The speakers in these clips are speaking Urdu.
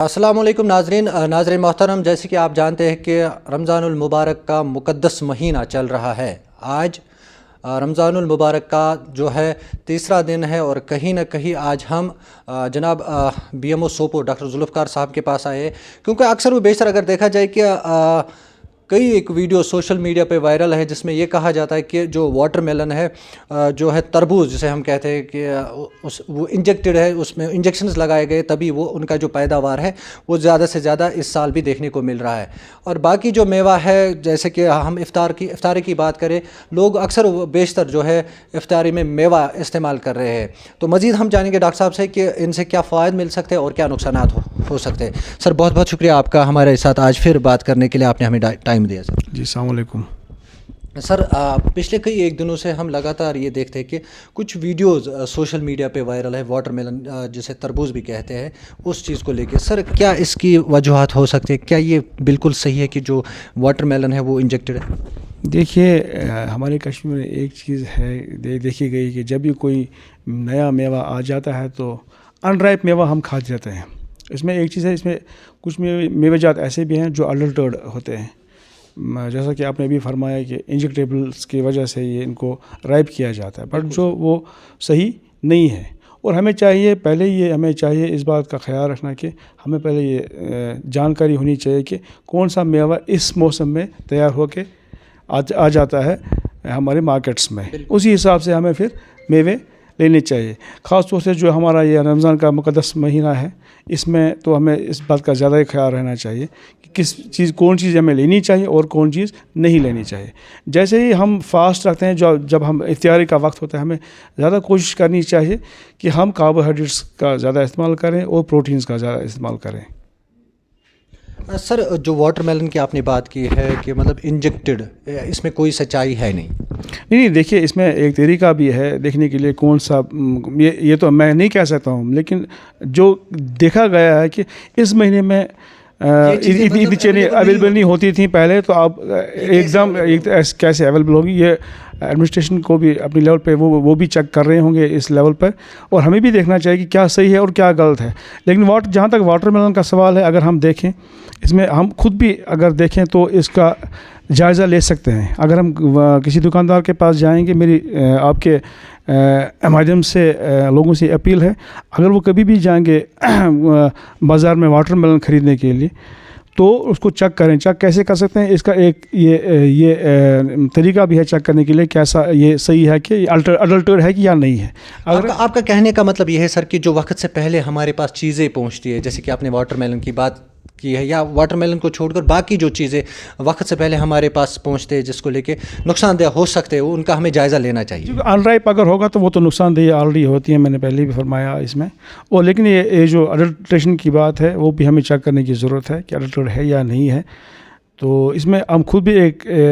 السلام علیکم ناظرین محترم، جیسے کہ آپ جانتے ہیں کہ رمضان المبارک کا مقدس مہینہ چل رہا ہے۔ آج رمضان المبارک کا جو ہے تیسرا دن ہے، اور کہیں نہ کہیں آج ہم جناب B M O Sopore doctor Zulfiqar صاحب کے پاس آئے، کیونکہ اکثر و بیشتر اگر دیکھا جائے کہ کئی ایک ویڈیو سوشل میڈیا پہ وائرل ہے جس میں یہ کہا جاتا ہے کہ جو واٹر میلن ہے، جو ہے تربوز جسے ہم کہتے ہیں کہ وہ انجیکٹڈ ہے، اس میں انجیکشنز لگائے گئے تبھی وہ ان کا جو پیداوار ہے وہ زیادہ سے زیادہ اس سال بھی دیکھنے کو مل رہا ہے۔ اور باقی جو میوہ ہے، جیسے کہ ہم افطاری کی بات کریں، لوگ اکثر و بیشتر جو ہے افطاری میں میوہ استعمال کر رہے ہیں۔ تو مزید ہم جانیں گے ڈاکٹر صاحب سے کہ ان سے کیا فوائد مل سکتے ہیں اور کیا نقصانات ہو سکتے ہیں۔ سر بہت بہت شکریہ آپ کا ہمارے ساتھ آج پھر بات کرنے کے لیے، آپ نے ہمیں ٹائم دیا سر۔ جی السلام علیکم سر، پچھلے کئی ایک دنوں سے ہم لگاتار یہ دیکھتے ہیں کہ کچھ ویڈیوز سوشل میڈیا پہ وائرل ہے، واٹر میلن جسے تربوز بھی کہتے ہیں، اس چیز کو لے کے سر کیا اس کی وجوہات ہو سکتی ہے؟ کیا یہ بالکل صحیح ہے کہ جو واٹر میلن ہے وہ انجیکٹڈ ہے؟ دیکھیے، ہمارے کشمیر میں ایک چیز ہے دیکھی گئی کہ جب بھی کوئی نیا میوہ آ جاتا ہے تو ان رائپ میوہ ہم کھا جاتے ہیں۔ اس میں ایک چیز ہے، اس میں کچھ میوہ جات ایسے بھی ہیں جو اڈلٹرڈ ہوتے ہیں، جیسا کہ آپ نے بھی فرمایا کہ انجیکٹیبلس کی وجہ سے یہ ان کو رائپ کیا جاتا ہے، بٹ جو وہ صحیح نہیں ہے۔ اور ہمیں چاہیے اس بات کا خیال رکھنا کہ ہمیں پہلے یہ جانکاری ہونی چاہیے کہ کون سا میوہ اس موسم میں تیار ہو کے آ جاتا ہے ہمارے مارکیٹس میں، اسی حساب سے ہمیں پھر میوے لینے چاہیے۔ خاص طور سے جو ہمارا یہ رمضان کا مقدس مہینہ ہے، اس میں تو ہمیں اس بات کا زیادہ خیال رہنا چاہیے کہ کون چیز ہمیں لینی چاہیے اور کون چیز نہیں لینی چاہیے۔ جیسے ہی ہم فاسٹ رکھتے ہیں، جب ہم افطاری کا وقت ہوتا ہے، ہمیں زیادہ کوشش کرنی چاہیے کہ ہم کاربوہائیڈریٹس کا زیادہ استعمال کریں اور پروٹینز کا زیادہ استعمال کریں۔ سر، جو واٹر میلن کی آپ نے بات کی ہے کہ مطلب انجیکٹڈ، اس میں کوئی سچائی ہے نہیں؟ دیکھیے، اس میں ایک طریقہ بھی ہے دیکھنے کے لیے کون سا، یہ تو میں نہیں کہہ سکتا ہوں، لیکن جو دیکھا گیا ہے کہ اس مہینے میں اتنی چیزیں اویلیبل نہیں ہوتی تھیں پہلے، تو اب ایک دم کیسے اویلیبل ہوگی؟ یہ ایڈمنسٹریشن کو بھی اپنی لیول پہ وہ بھی چیک کر رہے ہوں گے اس لیول پر، اور ہمیں بھی دیکھنا چاہیے کہ کیا صحیح ہے اور کیا غلط ہے۔ لیکن جہاں تک واٹر میلن کا سوال ہے، اگر ہم دیکھیں، اس میں ہم خود بھی اگر دیکھیں تو اس کا جائزہ لے سکتے ہیں۔ اگر ہم کسی دکاندار کے پاس جائیں گے، میری آپ کے مادھیم سے لوگوں سے اپیل ہے، اگر وہ کبھی بھی جائیں گے بازار میں واٹر میلن خریدنے کے لیے، تو اس کو چیک کریں۔ چیک کیسے کر سکتے ہیں؟ اس کا ایک یہ طریقہ بھی ہے چیک کرنے کے لیے، کیسا یہ صحیح ہے کہ یہ اڈلٹرڈ ہے کہ یا نہیں ہے۔ آپ کا کہنے کا مطلب یہ ہے سر کہ جو وقت سے پہلے ہمارے پاس چیزیں پہنچتی ہے، جیسے کہ آپ نے واٹر میلن کی بات کی ہے، یا واٹر میلن کو چھوڑ کر باقی جو چیزیں وقت سے پہلے ہمارے پاس پہنچتے ہیں جس کو لے کے نقصان دہ ہو سکتے ہیں، ان کا ہمیں جائزہ لینا چاہیے۔ ان رائپ اگر ہوگا تو وہ تو نقصان دہ آلریڈی ہوتی ہے، میں نے پہلے بھی فرمایا اس میں، اور لیکن یہ جو اڈلٹریشن کی بات ہے وہ بھی ہمیں چیک کرنے کی ضرورت ہے کہ اڈلٹریٹ ہے یا نہیں ہے۔ تو اس میں ہم خود بھی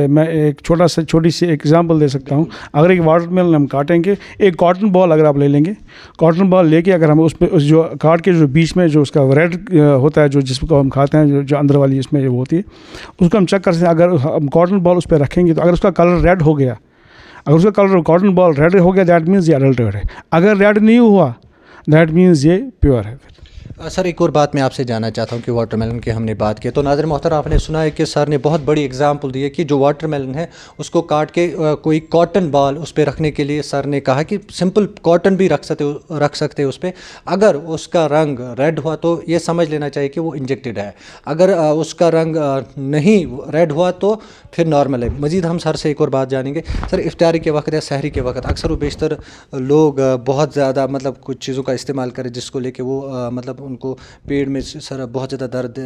میں ایک چھوٹی سی ایگزامپل دے سکتا ہوں۔ اگر ایک واٹر میلن ہم کاٹیں گے، ایک کاٹن بال اگر آپ لے لیں گے، کاٹن بال لے کے اگر ہم اس پہ جو کاٹ کے جو بیچ میں جو اس کا ریڈ ہوتا ہے، جو جس کو ہم کھاتے ہیں، جو اندر والی اس میں وہ ہوتی ہے، اس کو ہم چیک کر سکتے ہیں۔ اگر ہم کاٹن بال اس پہ رکھیں گے تو اگر اس کا کلر ریڈ ہو گیا، اگر اس کا کلر کاٹن بال ریڈ ہو گیا، دیٹ مینز یہ اڈلٹرڈ ہے۔ اگر ریڈ نہیں ہوا، دیٹ مینز یہ پیور ہے۔ سر، ایک اور بات میں آپ سے جاننا چاہتا ہوں کہ واٹر میلن کی ہم نے بات کی، تو ناظرین محترم آپ نے سنا ہے کہ سر نے بہت بڑی اگزامپل دی ہے کہ جو واٹر میلن ہے اس کو کاٹ کے کوئی کاٹن بال اس پہ رکھنے کے لیے سر نے کہا کہ سمپل کاٹن بھی رکھ سکتے اس پہ، اگر اس کا رنگ ریڈ ہوا تو یہ سمجھ لینا چاہیے کہ وہ انجیکٹڈ ہے، اگر اس کا رنگ نہیں ریڈ ہوا تو پھر نارمل ہے۔ مزید ہم سر سے ایک اور بات جانیں گے۔ سر، افطاری کے وقت یا سحری کے وقت اکثر و بیشتر لوگ بہت زیادہ مطلب کچھ چیزوں کا استعمال کریں جس کو لے کے وہ مطلب ان کو پیٹ میں سر بہت زیادہ درد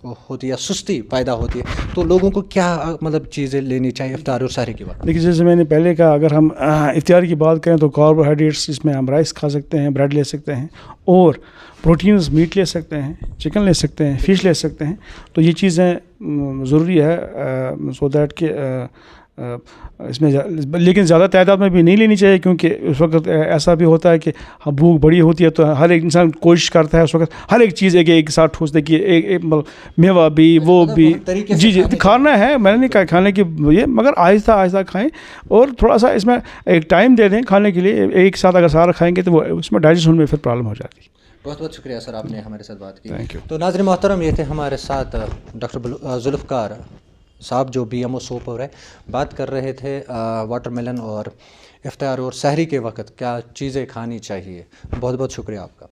ہوتی ہے یا سستی پیدا ہوتی ہے، تو لوگوں کو کیا مطلب چیزیں لینی چاہیے افطار اور سحری کے وقت؟ لیکن جیسے میں نے پہلے کہا، اگر ہم افطاری کی بات کریں تو کاربوہائیڈریٹس، اس میں ہم رائس کھا سکتے ہیں، بریڈ لے سکتے ہیں، اور پروٹینز میٹ لے سکتے ہیں، چکن لے سکتے ہیں، فش لے سکتے ہیں۔ تو یہ چیزیں ضروری ہے سو دیٹ کہ اس میں، لیکن زیادہ تعداد میں بھی نہیں لینی چاہیے، کیونکہ اس وقت ایسا بھی ہوتا ہے کہ بھوک بڑی ہوتی ہے، تو ہر ایک انسان کوشش کرتا ہے اس وقت ہر ایک چیز ایک ساتھ ٹھوس دے کہ ایک میوہ بھی وہ بھی جی کھانا ہے۔ میں نے نہیں کہا کھانے کی یہ، مگر آہستہ آہستہ کھائیں، اور تھوڑا سا اس میں ایک ٹائم دے دیں کھانے کے لیے۔ ایک ساتھ اگر سارا کھائیں گے تو وہ اس میں ڈائجیشن میں پھر پرابلم ہو جاتی ہے۔ بہت بہت شکریہ سر، آپ نے ہمارے ساتھ بات کی. Thank you. تو ناظرین محترم، یہ تھے ہمارے ساتھ ڈاکٹر ذوالفقار صاحب جو بی ایم او سوپور ہے. بات کر رہے تھے واٹر میلن اور افطار اور سحری کے وقت کیا چیزیں کھانی چاہیے. بہت بہت شکریہ آپ کا.